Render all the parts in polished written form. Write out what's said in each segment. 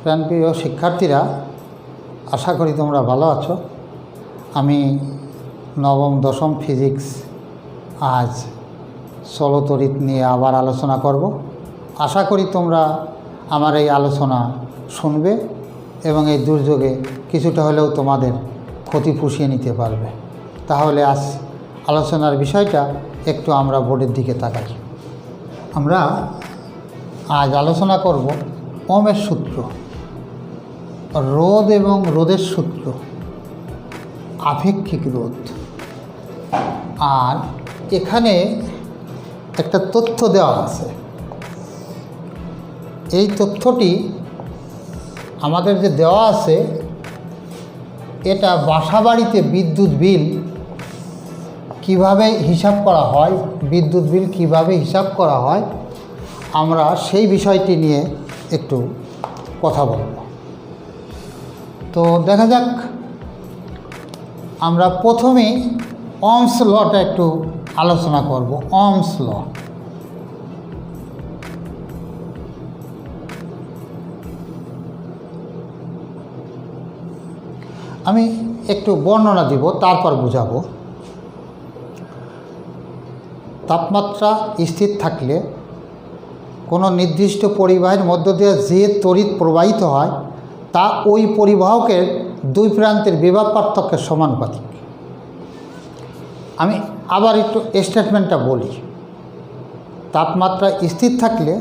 প্রাণপ্রিয় শিক্ষার্থীরা, আশা করি তোমরা ভালো আছো। আমি নবম দশম ফিজিক্স আজ ষোলতড়িৎ নিয়ে আবার আলোচনা করব। আশা করি তোমরা আমার এই আলোচনা শুনবে এবং এই দুর্যোগে কিছুটা হলেও তোমাদের ক্ষতি পুষিয়ে নিতে পারবে। তাহলে আজ আলোচনার বিষয়টা একটু আমরা বোর্ডের দিকে তাকাই। আমরা আজ আলোচনা করব ওহমের সূত্র, রোধ এবং রোধের সূত্র, আপেক্ষিক রোধ। আর এখানে একটা তথ্য দেওয়া আছে। এই তথ্যটি আমাদের যে দেওয়া আছে, এটা বাসাবাড়িতে বিদ্যুৎ বিল কিভাবে হিসাব করা হয়, বিদ্যুৎ বিল কিভাবে হিসাব করা হয়, আমরা সেই বিষয়টি নিয়ে একটু কথা বলব। তো দেখা যাক, আমরা প্রথমেই ওহমস লটা একটু আলোচনা করব। ওহমস ল, আমি একটু বর্ণনা দিব, তারপর বুঝাবো। তাপমাত্রা স্থির থাকলে কোনো নির্দিষ্ট পরিবাহের মধ্য দিয়ে যে তড়িৎ প্রবাহিত হয় তা ওই পরিবাহকের দুই প্রান্তের বিভব পার্থক্যের সমানুপাতিক। আমি আবার একটু স্টেটমেন্টটা বলি। তাপমাত্রা স্থির থাকলে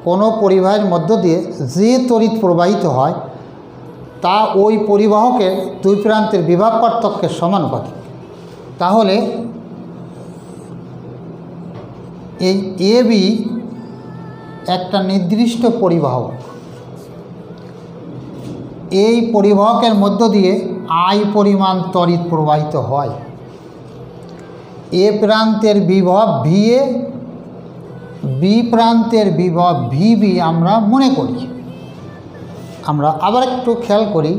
কোনো পরিবাহের মধ্য দিয়ে যে তড়িৎ প্রবাহিত হয় তা ওই পরিবাহকের দুই প্রান্তের বিভব পার্থক্যের সমানুপাতিক। তাহলে এই এ বি একটা নির্দিষ্ট পরিবাহক, এই পরিবাহকের মধ্য দিয়ে আই পরিমাণ তড়িৎ প্রবাহিত হয়। এ প্রান্তের বিভব ভি এ, বি প্রান্তের বিভব ভি বি আমরা মনে করি। আমরা আবার একটু খেয়াল করি,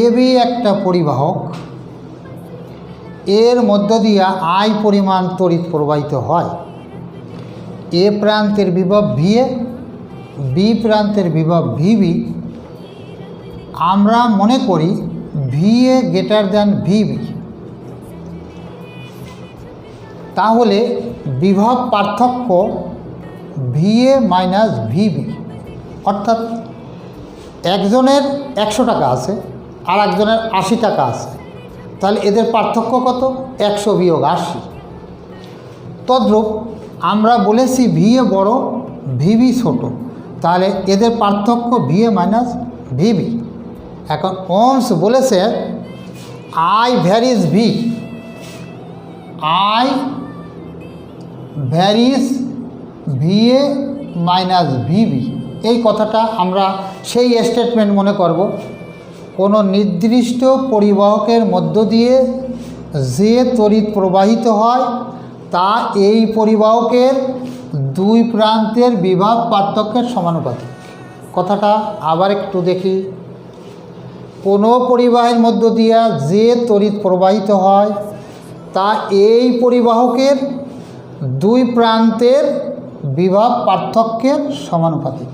এ বি একটা পরিবাহক, এর মধ্য দিয়ে আই পরিমাণ তড়িৎ প্রবাহিত হয়। এ প্রান্তের বিভব ভি এ, বি প্রান্তের বিভব ভি বি আমরা মনে করি V A greater than V B. তাহলে বিভব পার্থক্য V A minus V B, অর্থাৎ একজনের 100 টাকা আছে আর একজনের 80 টাকা আছে, তাহলে এদের পার্থক্য কত? 100 বিয়োগ 80। তদ্রূপ আমরা বলেছি ভি এ বড়, ভি বি ছোট, তাহলে এদের পার্থক্য V A minus V B. এখন ওহমস বলেছে I varies V, I varies V A minus V B. এই কথাটা আমরা সেই স্টেটমেন্ট মনে করব। কোনো নির্দিষ্ট পরিবাহকের মধ্য দিয়ে যে তড়িৎ প্রবাহিত হয় তা এই পরিবাহকের দুই প্রান্তের বিভব পার্থক্যের সমানুপাতিক। কথাটা আবার একটু দেখি। কোনো পরিবাহের মধ্য দিয়ে যে তড়িৎ প্রবাহিত হয় তা এই পরিবাহকের দুই প্রান্তের বিভব পার্থক্যের সমানুপাতিক।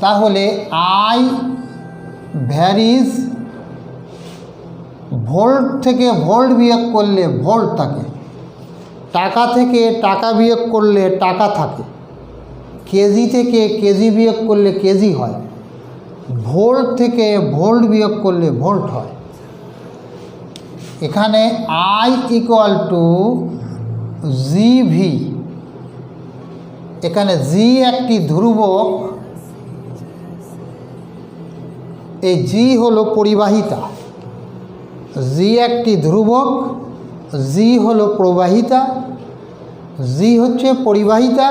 তাহলে আই ভ্যারিজ, ভোল্ট থেকে ভোল্ট বিয়োগ করলে ভোল্ট থাকে, টাকা থেকে টাকা বিয়োগ করলে টাকা থাকে, কেজি থেকে কেজি বিয়োগ করলে কেজি হয়, ভোল্ট থেকে ভোল্ট বিয়োগ করলে ভোল্ট হয়। এখানে I equal two G V. এখানে জি একটি ধ্রুবক, এই জি হলো পরিবাহিতা, জি একটি ধ্রুবক, জি হলো প্রবাহিতা, জি হচ্ছে পরিবাহিতা,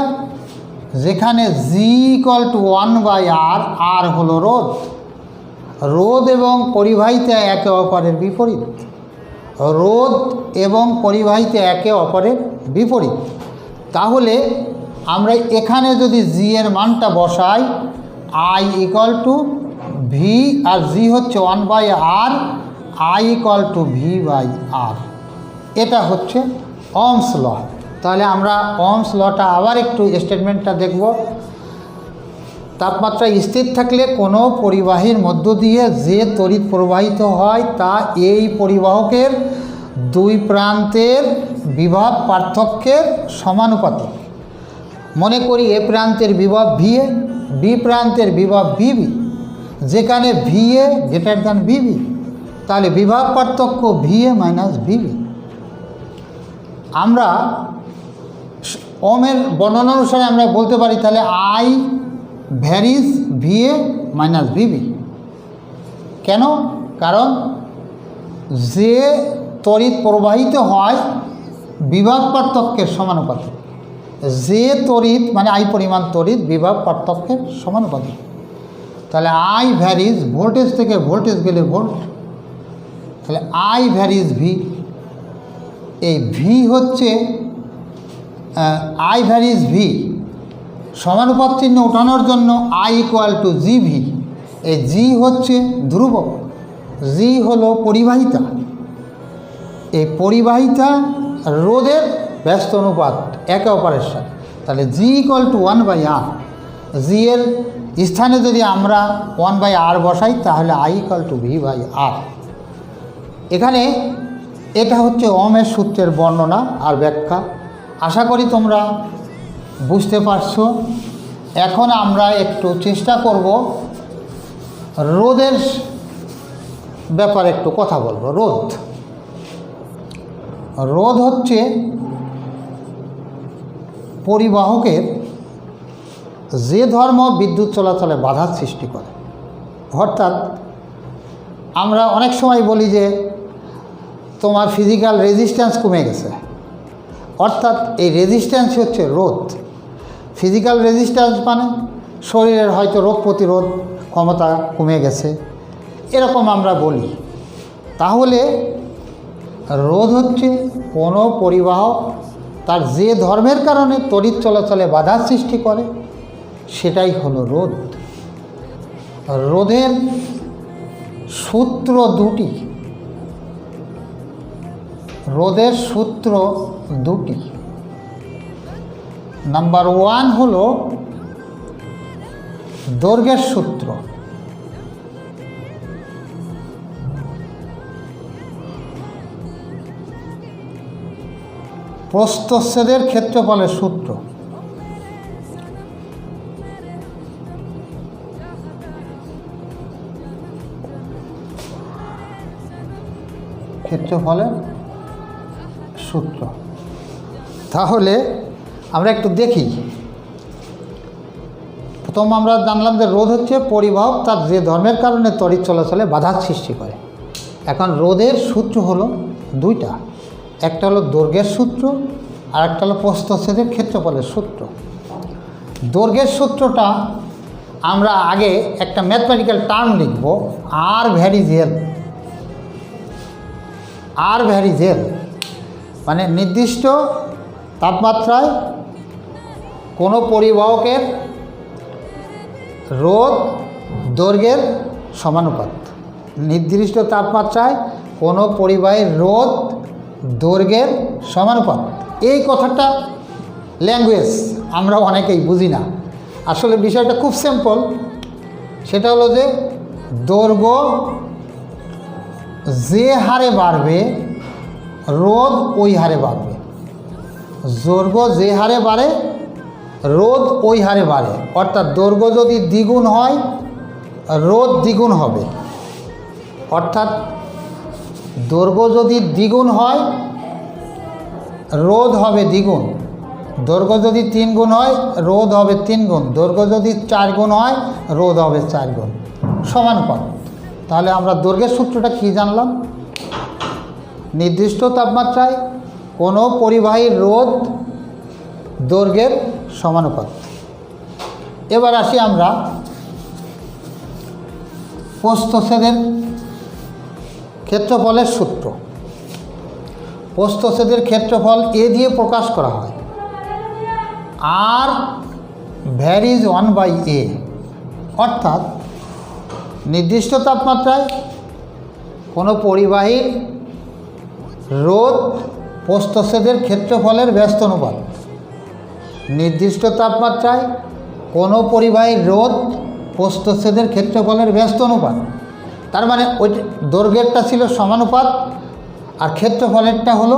যেখানে জি ইকুয়াল টু 1/r, আর হলো রোধ। রোধ এবং পরিবাহিতা একে অপরের বিপরীত, রোধ এবং পরিবাহিতা একে অপরের বিপরীত। তাহলে আমরা এখানে যদি জি এর মানটা বসাই, আই ইকুয়াল টু ভি, আর জি হচ্ছে 1/r, I equal to V by R. এটা হচ্ছে ওহমস ল। তাহলে আমরা ওহমস লটা আবার একটু স্টেটমেন্টটা দেখব। তাপমাত্রা স্থির থাকলে কোনো পরিবাহীর মধ্য দিয়ে যে তড়িৎ প্রবাহিত হয় তা এই পরিবাহকের দুই প্রান্তের বিভব পার্থক্যের সমানুপাতিক। মনে করি এ প্রান্তের বিভব ভিএ, বি প্রান্তের বিভব ভিবি, যেখানে ভিএ গ্রেটার দ্যান ভিবি, তাহলে বিভব পার্থক্য ভিএ মাইনাস ভিবি। আমরা ওহমের বর্ণনা অনুসারে আমরা বলতে পারি তাহলে I varies V A minus V B. কেন? কারণ যে তড়িৎ প্রবাহিত হয় বিভব পার্থক্যের সমানুপাতিক, যে তড়িৎ মানে আই পরিমাণ তড়িৎ বিভব পার্থক্যের সমানুপাতিক। তাহলে আই ভ্যারিজ, ভোল্টেজ থেকে ভোল্টেজ গেলে ভোল্ট, তাহলে আই ভ্যারিজ ভি। এই ভি হচ্ছে আই ভ্যারিজ ভি, সমানুপাত চিহ্ন ওঠানোর জন্য I equal two G V. এই জি হচ্ছে ধ্রুবক, জি হলো পরিবাহিতা। এই পরিবাহিতা রোধের ব্যস্ত অনুপাত একে অপরের সাথে, তাহলে জি ইকুয়াল টু 1/r। জি এর স্থানে যদি আমরা 1/r বসাই তাহলে আই ইকুয়াল টু v/r। এখানে এটা হচ্ছে ওহমের সূত্রের বর্ণনা আর ব্যাখ্যা। আশা করি তোমরা বুঝতে পারছো। এখন আমরা একটু চেষ্টা করব রোধের ব্যাপারে একটু কথা বলবো। রোধ হচ্ছে পরিবাহকের যে ধর্ম বিদ্যুৎ চলাচলে বাধার সৃষ্টি করে। অর্থাৎ আমরা অনেক সময় বলি যে তোমার ফিজিক্যাল রেজিস্ট্যান্স কমে গেছে, অর্থাৎ এই রেজিস্ট্যান্স হচ্ছে রোধ। ফিজিক্যাল রেজিস্ট্যান্স মানে শরীরের হয়তো রোগ প্রতিরোধ ক্ষমতা কমে গেছে, এরকম আমরা বলি। তাহলে রোধ হচ্ছে কোনো পরিবাহক তার যে ধর্মের কারণে তড়িৎ চলাচলে বাধার সৃষ্টি করে, সেটাই হলো রোধ। রোধের সূত্র দুটি, রোধের সূত্র দুটি। নাম্বার 1 হলো দৈর্ঘ্যের সূত্র, প্রস্থচ্ছেদের ক্ষেত্রফলের সূত্র। ক্ষেত্রফলের সূত্র। তাহলে আমরা একটু দেখি। প্রথম আমরা জানলাম যে রোধ হচ্ছে পরিবাহক তার যে ধর্মের কারণে তড়িৎ চলাচলে বাধার সৃষ্টি করে। এখন রোধের সূত্র হলো দুইটা, একটা হলো দৈর্ঘ্যের সূত্র আর একটা হলো প্রস্থচ্ছেদের ক্ষেত্রফলের সূত্র। দৈর্ঘ্যের সূত্রটা আমরা আগে একটা ম্যাথমেটিক্যাল টার্ম লিখব, আর ভ্যারিজ এল। আর ভ্যারিজ এল মানে নির্দিষ্ট তাপমাত্রায় কোনো পরিবাহকের রোধ দৈর্ঘ্যের সমানুপাত। নির্দিষ্ট তাপমাত্রায় কোনো পরিবাহীর রোধ দৈর্ঘ্যের সমানুপাত। এই কথাটা ল্যাঙ্গুয়েজ আমরা অনেকেই বুঝি না। আসলে বিষয়টা খুব সিম্পল। সেটা হলো যে দৈর্ঘ্য যে হারে বাড়বে রোধ ওই হারে বাড়বে। দৈর্ঘ্য যে হারে বাড়ে রোধ ওই হারে বাড়ে। অর্থাৎ দৈর্ঘ্য যদি দ্বিগুণ হয় রোধ দ্বিগুণ হবে। অর্থাৎ দৈর্ঘ্য যদি দ্বিগুণ হয় রোধ হবে দ্বিগুণ। দৈর্ঘ্য যদি 3 গুণ হয় রোধ হবে 3 গুণ। দৈর্ঘ্য যদি 4 গুণ হয় রোধ হবে 4 গুণ। সমানুপাত। তাহলে আমরা দৈর্ঘ্যের সূত্রটা কী জানলাম? নির্দিষ্ট তাপমাত্রায় কোনো পরিবাহীর রোধ দৈর্ঘ্যের সমানুপাত। এবার আসি আমরা প্রস্থচ্ছেদের ক্ষেত্রফলের সূত্র। প্রস্থচ্ছেদের ক্ষেত্রফল এ দিয়ে প্রকাশ করা হয়, আর ভ্যারিজ 1/a। অর্থাৎ নির্দিষ্ট তাপমাত্রায় কোনো পরিবাহীর রোধ প্রস্থচ্ছেদের ক্ষেত্রফলের ব্যস্ত অনুপাত। নির্দিষ্ট তাপমাত্রায় কোনো পরিবাহীর রোধ প্রস্থচ্ছেদের ক্ষেত্রফলের ব্যস্ত অনুপাত। তার মানে ওই দৈর্ঘ্যেরটা ছিল সমানুপাত আর ক্ষেত্রফলেরটা হলো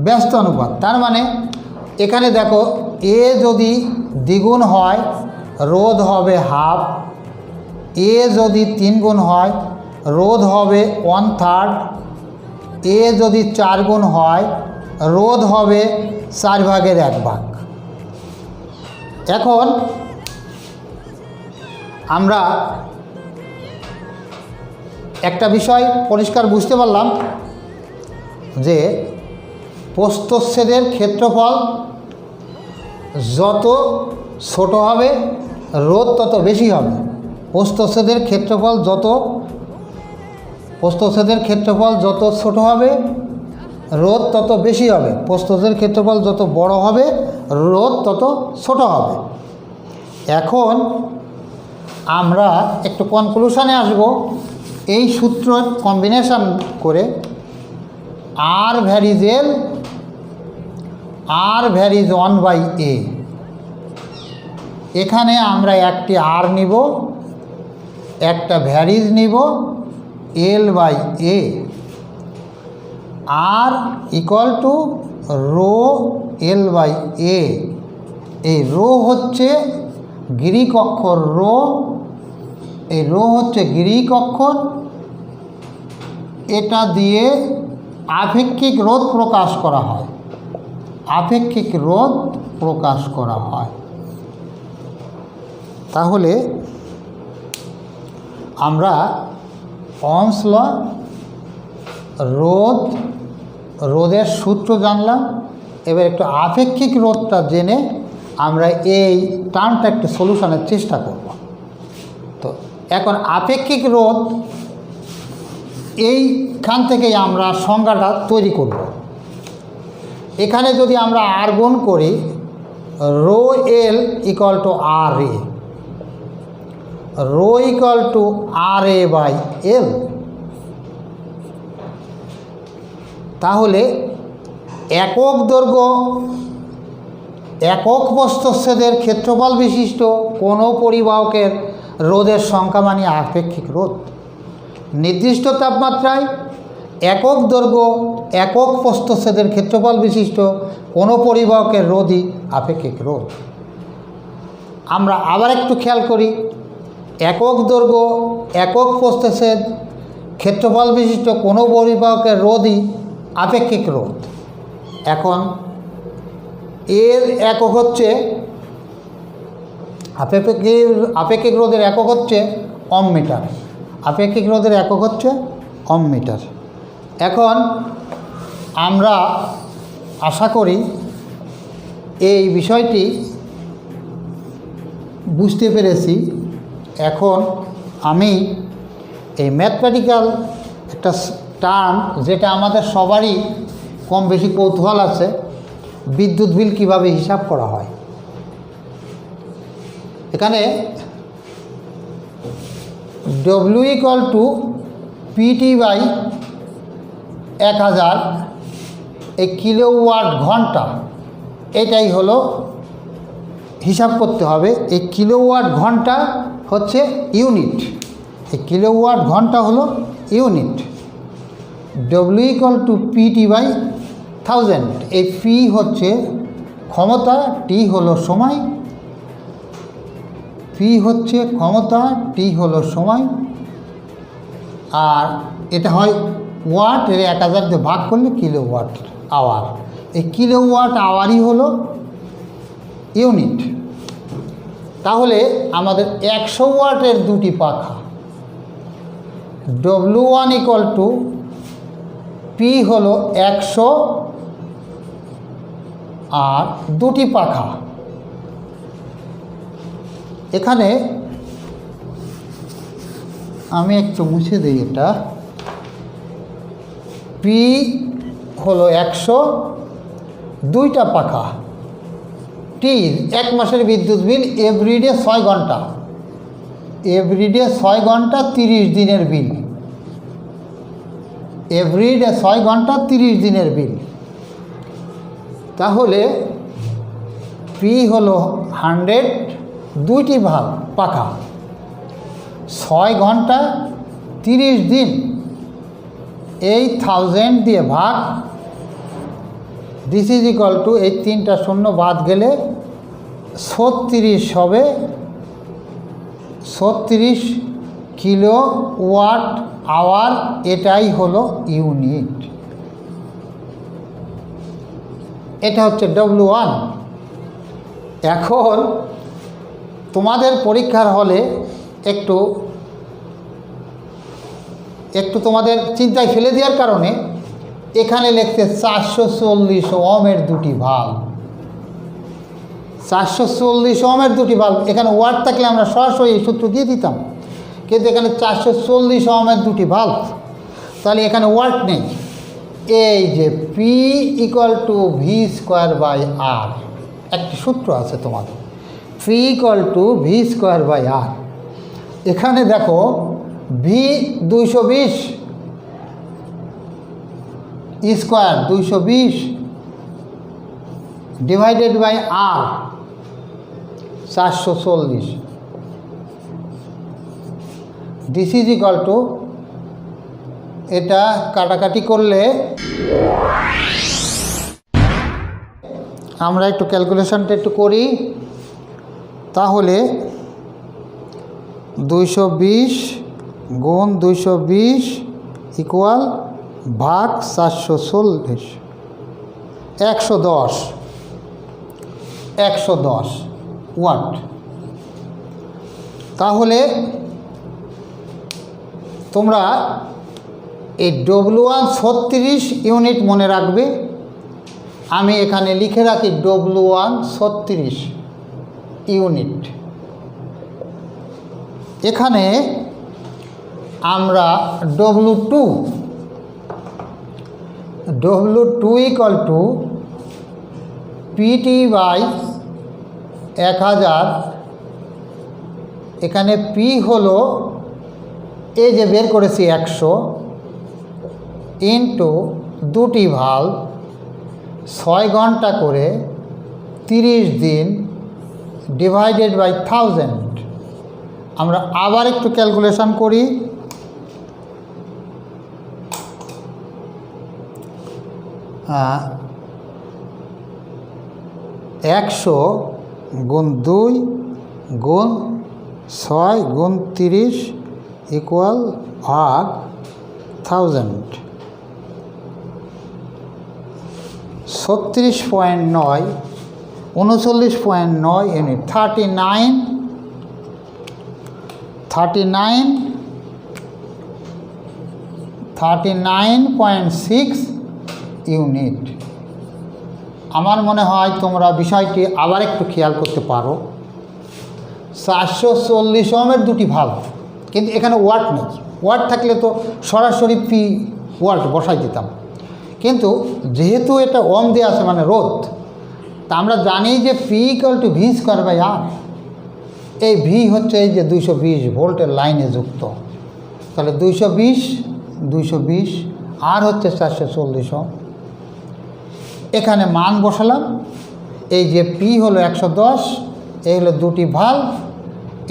ব্যস্ত অনুপাত। তার মানে এখানে দেখো এ যদি দ্বিগুণ হয় রোধ হবে হাফ, এ যদি 3 গুণ হয় রোধ হবে 1/3, এ যদি 4 গুণ হয় রোধ হবে 4/1 এখন আমরা একটা বিষয় পরিষ্কার বুঝতে পারলাম যে প্রস্থচ্ছেদের ক্ষেত্রফল যত ছোট হবে রোধ তত বেশি হবে। প্রস্থচ্ছেদের ক্ষেত্রফল যত ছোট হবে রোধ তত বেশি হবে। প্রস্থচ্ছেদের ক্ষেত্রফল যত বড় হবে রোধ তত ছোট হবে। এখন আমরা একটু কনক্লুশনে আসব। এই সূত্রের কম্বিনেশন করে আর ভ্যারিজ 1/a, এখানে আমরা একটি আর নিব, একটা ভ্যারিজ নিব L/a, R equal to rho L/a। এই রো হচ্ছে গ্রিক অক্ষর রো, এই রো হচ্ছে গ্রিক অক্ষর। এটা দিয়ে আপেক্ষিক রোধ প্রকাশ করা হয়, আপেক্ষিক রোধ প্রকাশ করা হয়। তাহলে আমরা ওহমস ল, রোধের সূত্র জানলাম। এবার একটু আপেক্ষিক রোধটা জেনে আমরা এই টার্মটা একটু সলিউশনের চেষ্টা করব। তো এখন আপেক্ষিক রোধ এইখান থেকেই আমরা সংজ্ঞাটা তৈরি করব। এখানে যদি আমরা আর গুণ করি rho L equal to R A, rho equal to R A by L, তাহলে একক দৈর্ঘ্য একক প্রস্থচ্ছেদের ক্ষেত্রফল বিশিষ্ট কোনো পরিবাহকের রোধের সংখ্যা মানে আপেক্ষিক রোধ। নির্দিষ্ট তাপমাত্রায় একক দৈর্ঘ্য একক প্রস্থচ্ছেদের ক্ষেত্রফল বিশিষ্ট কোনো পরিবাহকের রোধই আপেক্ষিক রোধ। আমরা আবার একটু খেয়াল করি, একক দৈর্ঘ্য একক প্রস্থচ্ছেদ ক্ষেত্রফল বিশিষ্ট কোনো পরিবাহকের রোধই আপেক্ষিক রোধ। এখন এর একক হচ্ছে আপেক্ষিক রোধের একক হচ্ছে ওহম মিটার, আপেক্ষিক রোধের একক হচ্ছে ওহম মিটার। এখন আমরা আশা করি এই বিষয়টি বুঝতে পেরেছি। এখন আমি এই ম্যাথমেটিক্যাল একটা টার্ম, যেটা আমাদের সবারই কম বেশি কৌতূহল আছে, বিদ্যুৎ বিল কিভাবে হিসাব করা হয়। এখানে W ইকুয়াল টু PT/1000 এই কিলোওয়াট ঘন্টা, এটাই হলো হিসাব করতে হবে। এই কিলোওয়াট ঘন্টা হচ্ছে ইউনিট, এই কিলোওয়াট ঘন্টা হলো unit. W equal two PT/1000, এই P হচ্ছে ক্ষমতা, T হলো সময়, P হচ্ছে ক্ষমতা, T হলো সময়, আর এটা হয় ওয়াট, এর 1000 দিয়ে ভাগ করলে কিলোওয়াট আওয়ার। এই কিলোওয়াট আওয়ারই হলো ইউনিট। তাহলে আমাদের 100 ওয়াটের দুটি পাখা, W1 ইকুয়াল টু P হলো 100 আর দুটি পাখা। এখানে আমি একটু মুছে দিই, এটা P হলো 100, দুইটা পাখা। T 1 মাসের বিদ্যুৎ বিল এভরিডে 6 ঘন্টা, এভরিডে 6 ঘন্টা 30 দিনের বিল, এভরিডে 6 ঘন্টা 30 দিনের বিল। তাহলে P হলো 100 দুইটি ভাগ পাকা, 6 ঘন্টা 30 দিন, এই 1000 দিয়ে ভাগ, দিস ইজ ইকুয়াল টু এই 3টা শূন্য বাদ গেলে 36 হবে, 36 কিলোওয়াট আওয়ার। এটাই হলো ইউনিট। এটা হচ্ছে W1। এখন তোমাদের পরীক্ষার হলে একটু তোমাদের চিন্তায় ফেলে দেওয়ার কারণে এখানে লিখতে 440 ওহমের দুটি ভাল্ব, 440 ওহমের দুটি ভাল্ব। এখানে ওয়াট থাকলে আমরা সরাসরি এই সূত্র দিয়ে দিতাম, কিন্তু এখানে 440 ওহমের দুটি ভাল্ব, তাহলে এখানে ওয়াট নেই। এই যে P ইকুয়াল টু V²/R, একটি সূত্র আছে তোমাদের, P ইকুয়াল টু V²/R। এখানে দেখো V 220 square, 220 divided by R 440, this is equal to, এটা কাটাকাটি করলে আমরা একটু ক্যালকুলেশনটা একটু করি, তাহলে 220 গুণ 220 ইকুয়াল ভাগ 440, 110 ওয়াট। তাহলে তোমরা এই W1 36 ইউনিট মনে রাখবে। আমি এখানে লিখে রাখি W1 36 ইউনিট। এখানে আমরা W2 equal to PT by 1000। এখানে P হলো এই যে বের করেছি 100 ইন্টু দুটি ভাল্ব, 6 ঘন্টা করে 30 দিন ডিভাইডেড বাই 1000। আমরা আবার একটু ক্যালকুলেশন করি। 100 গুণ 2 গুণ 6 গুণ 30 ইকুয়াল ভাগ 1000, 36.9, 39.9 ইউনিট, 39.6 ইউনিট। আমার মনে হয় তোমরা বিষয়টি আবার একটু খেয়াল করতে পারো। 440 ওহমের দুটি ভাল্ব, কিন্তু এখানে ওয়াট নেই। ওয়াট থাকলে তো সরাসরি P ওয়াট বসাই দিতাম, কিন্তু যেহেতু এটা ওহম দেওয়া আছে মানে রোধ, তা আমরা জানি যে P ইকুয়াল টু V²/R। এই V হচ্ছে এই যে 220 ভোল্টের লাইনে যুক্ত, তাহলে 220 আর হচ্ছে 440 ওহম। এখানে মান বসালাম। এই যে P হলো 110, এই হলো দুটি ভাল্ব,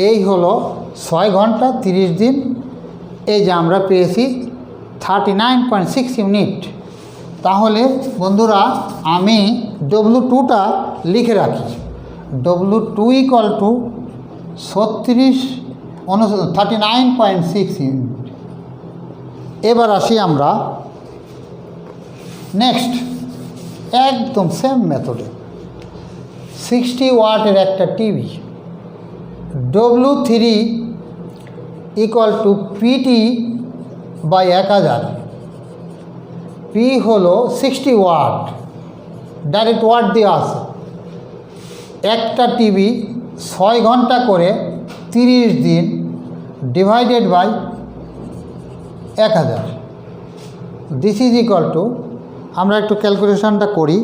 এই হলো 6 ঘন্টা 30 দিন, এই যে আমরা পেয়েছি 39.6 ইউনিট। তাহলে বন্ধুরা আমি W2টা লিখে রাখি, W2 ইকুয়াল টু 39.6 ইউনিট। এবার আসি আমরা নেক্সট, একদম সেম মেথডে 60 ওয়াটের একটা TV, W3 equal to PT by 1000। P হলো 60 ওয়াট, ডাইরেক্ট ওয়াট দেওয়া আছে। একটা টিভি 6 ঘন্টা করে 30 দিন divided by 1000, this is equal to, আমরা একটু ক্যালকুলেশনটা করি।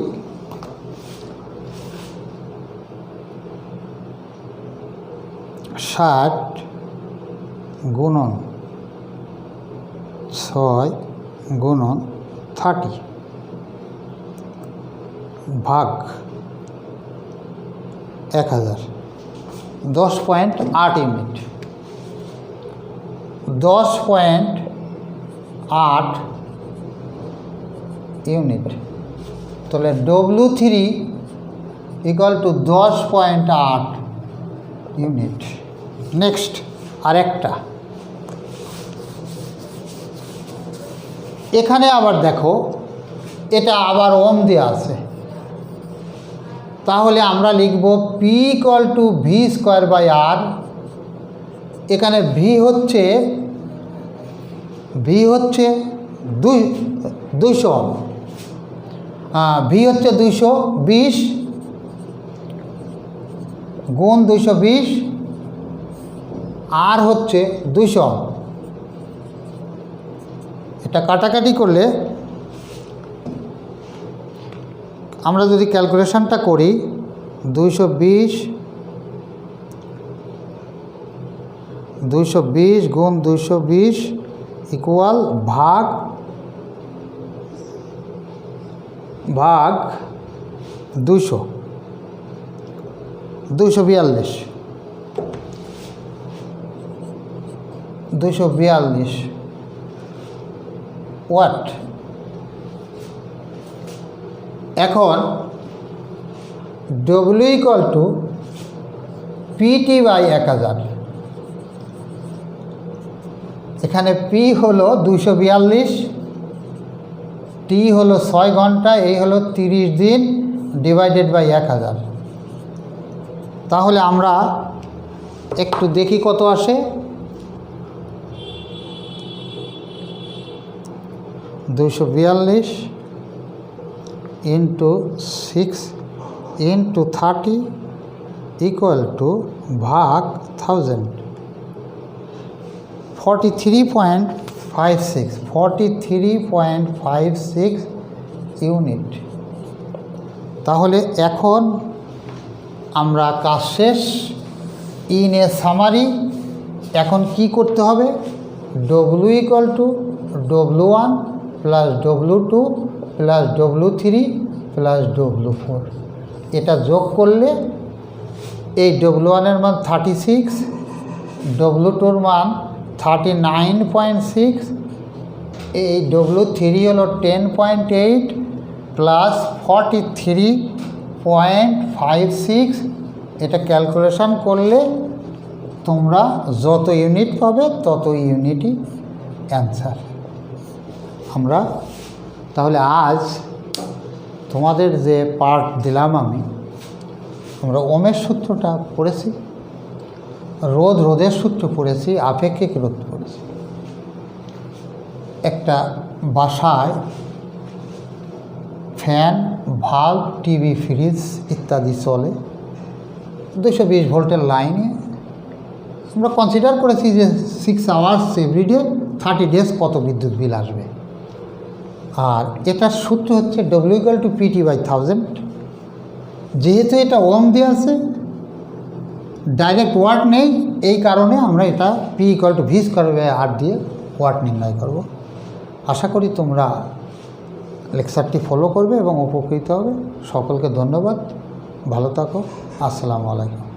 60 গুণন 6 গুণন 30 ভাগ 1000, 10.8 ইউনিট, 10.8 ইউনিট। তাহলে W3 equal two 10.8 unit. Next আরেকটা, এখানে আবার দেখো এটা আবার ওম দেওয়া আছে, তাহলে আমরা লিখব P equal to V square by R. এখানে ভি হচ্ছে 200, ভি হচ্ছে 220 গুণ 220, আর হচ্ছে 200। এটা কাটাকাটি করলে আমরা যদি ক্যালকুলেশনটা করি 220 গুণ 220 ইকুয়াল ভাগ 200, 242 ওয়াট। এখন W equal to PT by 1000। এখানে পি হলো 242, টি হলো 6 ঘন্টা, এই হলো 30 দিন ডিভাইডেড বাই 1000। তাহলে আমরা একটু দেখি কত আসে। 242 ইন্টু 6 ইন্টু 30 ইকুয়াল টু ভাগ 1000, 43.56 ইউনিট। তাহলে এখন আমরা কাজ শেষ। ইন এ সামারি এখন কি করতে হবে? W equal two W1 plus W2 plus W3 plus W4, এটা যোগ করলে এই W1 এর মান 36, W2 মান 39.6, এই W3 হলো 10.8 প্লাস 43.56। এটা ক্যালকুলেশন করলে তোমরা যত ইউনিট পাবে তত ইউনিটই অ্যান্সার। আমরা তাহলে আজ তোমাদের যে পার্ট দিলাম আমরা ওমের সূত্রটা পড়েছি, রোধের সূত্র পড়েছি, আপেক্ষিক রোধ পড়েছি। একটা বাসায় ফ্যান, ভাল্ব, টিভি, ফ্রিজ ইত্যাদি চলে 220 ভোল্টের লাইনে। আমরা কনসিডার করেছি যে 6 আওয়ার্স এভরিডে 30 ডেজ কত বিদ্যুৎ বিল আসবে। আর এটার সূত্র হচ্ছে W equal to PT by 1000। যেহেতু এটা ওম দিয়ে আছে, ডাইরেক্ট ওয়াট নেই, এই কারণে আমরা এটা P equal to V square by R দিয়ে ওয়াট নির্ণয় করব। আশা করি তোমরা লেকচারটি ফলো করবে এবং উপকৃত হবে। সকলকে ধন্যবাদ, ভালো থাকো, আসসালামু আলাইকুম।